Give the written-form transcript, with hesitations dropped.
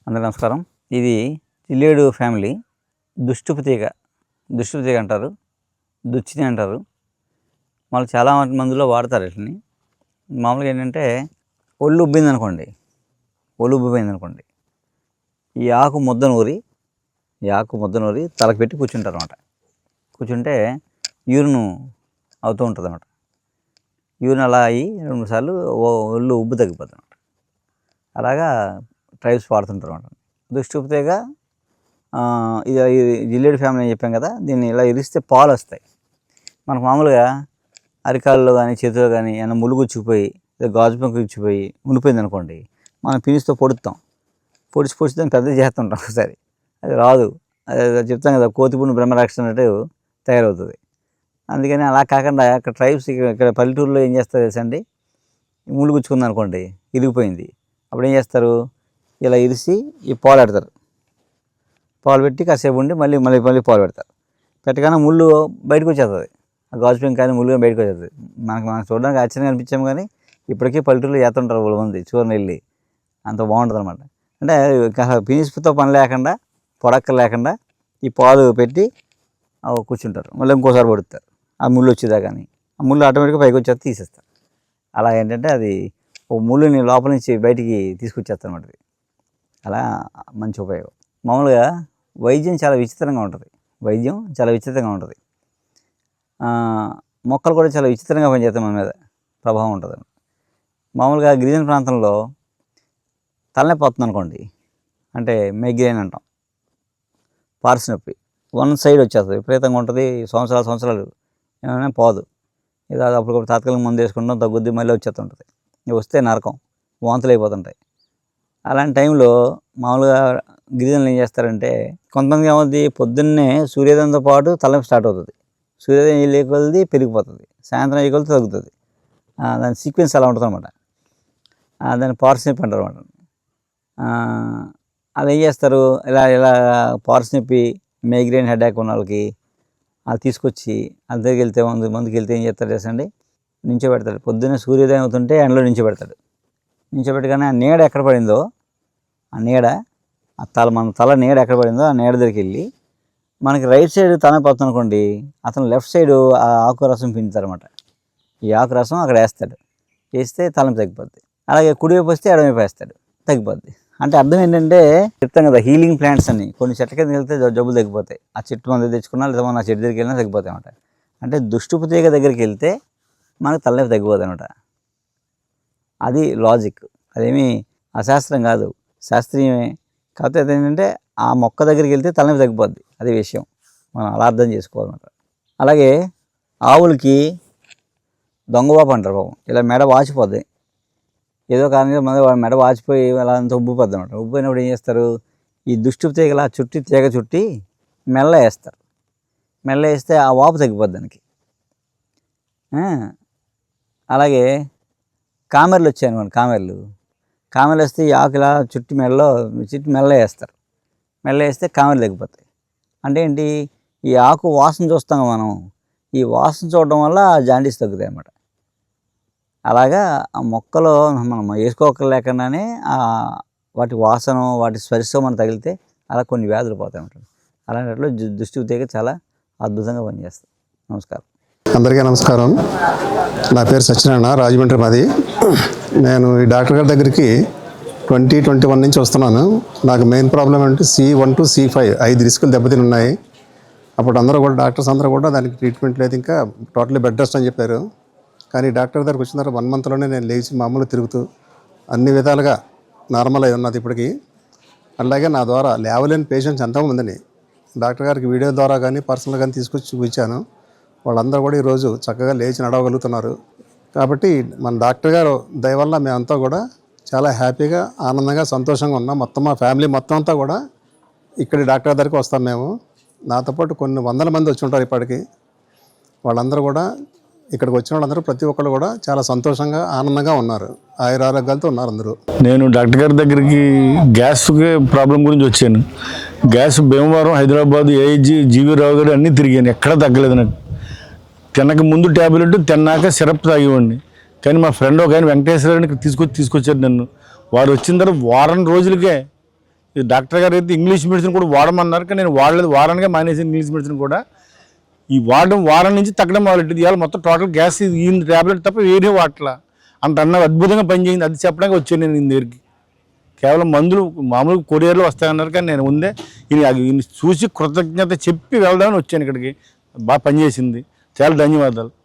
అందరికీ నమస్కారం. ఇది జిల్లేడు ఫ్యామిలీ. దుష్టుపు తీగ అంటారు, దుచ్చిని అంటారు. వాళ్ళు చాలా మందిలో వాడతారు వీటిని. మామూలుగా ఏంటంటే ఒళ్ళు ఉబ్బిపోయింది అనుకోండి, ఈ ఆకు ముద్ద నూరి తలకు పెట్టి కూర్చుంటారు అన్నమాట. కూర్చుంటే యూరిన్ అవుతూ ఉంటుంది అన్నమాట. యూరిన్ అలా అయ్యి 2 సార్లు ఒళ్ళు ఉబ్బు తగ్గిపోతుంది అన్నమాట. అలాగా ట్రైబ్స్ వాడుతుంటారు అన్నమాట. దుష్టుపు తీగ ఇది జిల్లేడు ఫ్యామిలీ అని చెప్పాం కదా, దీన్ని ఇలా ఇరిస్తే పాలు వస్తాయి. మనకు మామూలుగా అరికాల్లో కానీ చేతిలో కానీ ఏమైనా ముళ్ళు గుచ్చుకుపోయి గాజు పెంకు గుచ్చిపోయి ఉండిపోయింది అనుకోండి, మనం పినిస్తో పొడిచి దాన్ని పెద్దది చేస్తుంటాం ఒకసారి. అది రాదు, అది చెప్తాం కదా, కోతిపుండు బ్రహ్మరాక్ష అన్నట్టు తయారవుతుంది. అందుకని అలా కాకుండా అక్కడ ట్రైబ్స్ ఇక్కడ పల్లెటూరులో ఏం చేస్తారు తెలుసండి, ముళ్ళు గుచ్చుకుంది అనుకోండి, ఇరిగిపోయింది, అప్పుడు ఏం చేస్తారు, ఇలా ఇరిసి ఈ పాలు పెడతారు. పాలు పెట్టి కాసేపు ఉండి మళ్ళీ పాలు పెడతారు. పెట్టగానే ముళ్ళు బయటకు వచ్చేస్తుంది, ఆ గాజు పెంకు కానీ ముళ్ళు బయటకు వచ్చేస్తుంది. మనకు చూడడానికి ఆశ్చర్యంగా అనిపించాము, కానీ ఇప్పటికీ పల్లెటూరులో చేస్తుంటారు వాళ్ళు మంది, చూరని వెళ్ళి. అంత బాగుంటుంది అనమాట. అంటే పినిస్తో పని లేకుండా, పొడక్క లేకుండా ఈ పాలు పెట్టి కూర్చుంటారు. మళ్ళీ ఇంకోసారి పడుతారు, ఆ ముళ్ళు వచ్చేదా కానీ ఆ ముళ్ళు ఆటోమేటిక్గా పైకి వచ్చేది తీసేస్తారు. అలా ఏంటంటే అది ఒక ముళ్ళుని లోపల నుంచి బయటికి తీసుకొచ్చేస్తారు అన్నమాట. అలా మంచి ఉపయోగం. మామూలుగా వైద్యం చాలా విచిత్రంగా ఉంటుంది. మొక్కలు కూడా చాలా విచిత్రంగా పనిచేస్తాయి, మన మీద ప్రభావం ఉంటుంది. మామూలుగా గిరిజన ప్రాంతంలో తలనొప్పి వస్తుంది అనుకోండి, అంటే మైగ్రేన్ అంటాం, పార్స్ నొప్పి, వన్ సైడ్ వచ్చేస్తుంది, విపరీతంగా ఉంటుంది, సంవత్సరాలు ఏమైనా పోదు. ఇది అప్పటికప్పుడు తాత్కాలిక మందు వేసుకుంటాం, తగ్గుద్ది, మళ్ళీ వచ్చేస్తుంటుంది. వస్తే నరకం, వాంతులు అయిపోతుంటాయి. అలాంటి టైంలో మామూలుగా గిరిజనులు ఏం చేస్తారంటే, కొంతమందికి ఏమవుతుంది, పొద్దున్నే సూర్యోదయంతో పాటు తలనొప్పి స్టార్ట్ అవుతుంది. సూర్యోదయం ఏ కొలది పెరిగిపోతుంది, సాయంత్రం ఏ కొలది తగ్గుతుంది. దాని సీక్వెన్స్ అలా ఉంటుంది అనమాట. దాన్ని పార్స్నిప్ అంటారు అనమాట. అది ఏం చేస్తారు, ఇలా పార్స్నిప్పి మైగ్రేన్ హెడేక్ ఉన్న వాళ్ళకి అది తీసుకొచ్చి వాళ్ళ దగ్గరికి వెళ్తే మందుకి వెళ్తే ఏం చేస్తారు చేసండి, నించోబెడతాడు. పొద్దున్నే సూర్యోదయం అవుతుంటే ఎండలో నించోబెడతాడు. నించోబెట్టగానే ఆ నీడ ఎక్కడ పడిందో, మన తల నీడ ఎక్కడ పడిందో ఆ నీడ దగ్గరికి వెళ్ళి, మనకి రైట్ సైడ్ తలనొప్పి అనుకోండి, అతను లెఫ్ట్ సైడ్ ఆ ఆకు రసం పిండుతారన్నమాట. ఈ ఆకు రసం అక్కడ వేస్తే తలనొప్పి తగ్గిపోద్ది. అలాగే కుడివైపు వస్తే ఎడమవైపు వేస్తాడు, తగ్గిపోద్ది. అంటే అర్థం ఏంటంటే, చెప్తాం కదా, హీలింగ్ ప్లాంట్స్ అని. కొన్ని చెట్ల కింద వెళ్తే జబ్బులు తగ్గిపోతాయి. ఆ చెట్టు మంది తెచ్చుకున్నా లేదా మన చెట్టు దగ్గరికి వెళ్ళినా తగ్గిపోతాయి అన్నమాట. అంటే దుష్టుపు తీగ దగ్గరికి వెళ్తే మనకు తలనొప్పి తగ్గిపోతుంది అనమాట. అది లాజిక్. అదేమీ అశాస్త్రం కాదు, శాస్త్రీయమే. కాకపోతే అదేంటంటే ఆ మొక్క దగ్గరికి వెళ్తే తలనొప్పి తగ్గిపోద్ది, అదే విషయం. మనం అలా అర్థం చేసుకోవాలన్నమాట. అలాగే ఆవులకి దొంగబాపు అంటారు పాపం. ఇలా మెడ వాచిపోద్ది, ఏదో కారణంగా వాడి మెడ వాచిపోయి అలా అంతా ఉబ్బిపోద్ది అనమాట. ఉబ్బిపోయినప్పుడు ఏం చేస్తారు, ఈ దుష్టుపు తీగలా తీగ చుట్టి మెల్ల వేస్తారు. మెల్ల వేస్తే ఆ వాపు తగ్గిపోద్ది దానికి. అలాగే కామెర్లు వచ్చాయి అనుకోండి, కామెర్లు వస్తే ఈ ఆకు ఇలా చుట్టి మెల్ల వేస్తారు. మెల్ల వేస్తే కామెర్లు తగ్గిపోతాయి. అంటే ఏంటి, ఈ ఆకు వాసన చూస్తాం మనం, ఈ వాసన చూడడం వల్ల జాండీస్ తగ్గుతాయి అన్నమాట. అలాగా ఆ మొక్కలో మనం వేసుకోలేకుండానే వాటి వాసన, వాటి స్పర్శ మనం తగిలితే అలా కొన్ని వ్యాధులు పోతాయి అన్నమాట. అలాంటి దుష్టుపు తీగ చాలా అద్భుతంగా పనిచేస్తుంది. నమస్కారం. అందరికీ నమస్కారం. నా పేరు సత్యనారాయణ, రాజమండ్రి మాది. నేను ఈ డాక్టర్ గారి దగ్గరికి 2021 నుంచి వస్తున్నాను. నాకు మెయిన్ ప్రాబ్లం అంటే C1 to C5 5 రిస్కులు దెబ్బతిని ఉన్నాయి. అప్పుడు డాక్టర్స్ అందరూ కూడా దానికి ట్రీట్మెంట్ లేదు, ఇంకా టోటలీ బెడ్ రెస్ట్ అని చెప్పారు. కానీ డాక్టర్ దగ్గరికి వచ్చిన తర్వాత 1 మంత్లోనే నేను లేచి మామూలు తిరుగుతూ అన్ని విధాలుగా నార్మల్ అయి ఉన్నది ఇప్పటికీ. అలాగే నా ద్వారా లేవలేని పేషెంట్స్ ఎంతోమందిని డాక్టర్ గారికి వీడియో ద్వారా కానీ పర్సనల్ కానీ తీసుకొచ్చి చూపించాను. వాళ్ళందరూ కూడా ఈరోజు చక్కగా లేచి నడవగలుగుతున్నారు. కాబట్టి మన డాక్టర్ గారు దయ వల్ల మేమంతా కూడా చాలా హ్యాపీగా, ఆనందంగా, సంతోషంగా ఉన్నాం. మొత్తం మా ఫ్యామిలీ మొత్తం అంతా కూడా ఇక్కడి డాక్టర్ దగ్గరికి వస్తాం మేము. నాతో పాటు కొన్ని వందల మంది వచ్చి ఉంటారు ఇప్పటికీ. వాళ్ళందరూ కూడా ఇక్కడికి వచ్చిన వాళ్ళందరూ ప్రతి ఒక్కరు కూడా చాలా సంతోషంగా, ఆనందంగా ఉన్నారు, ఆయురారోగ్యాలతో ఉన్నారు అందరూ. నేను డాక్టర్ గారి దగ్గరికి గ్యాస్ ప్రాబ్లం గురించి వచ్చాను. Gas Bhimavaram, Hyderabad, AIG, GV Rao గారు అన్నీ తిరిగాను, ఎక్కడా తగ్గలేదు నాకు. తినక ముందు ట్యాబ్లెట్, తిన్నాక సిరప్ తాగేవాడిని. కానీ మా ఫ్రెండ్ ఒక ఆయన వెంకటేశ్వర గారిని తీసుకొచ్చారు నన్ను. వారు వచ్చిన తర్వాత వారం రోజులకే ఈ డాక్టర్ గారు అయితే ఇంగ్లీష్ మెడిసిన్ కూడా వాడమన్నారు, కానీ నేను వాడలేదు. వారానికే మానేసి ఇంగ్లీష్ మెడిసిన్ కూడా ఈ వారం నుంచి తగ్గడం మొదలెట్టింది. ఇవాళ మొత్తం టోటల్ గ్యాస్ ఈ ట్యాబ్లెట్ తప్ప వేరే వాటలా అంత అద్భుతంగా పనిచేయింది. అది చెప్పడానికి వచ్చాను నేను ఈయన దగ్గరికి. కేవలం మందులు మామూలుగా కొరియర్లో వస్తాయన్నారు, కానీ నేను ముందే ఈయన చూసి కృతజ్ఞత చెప్పి వెళ్దామని వచ్చాను ఇక్కడికి. బాగా పనిచేసింది. చాలా ధన్యవాదాలు.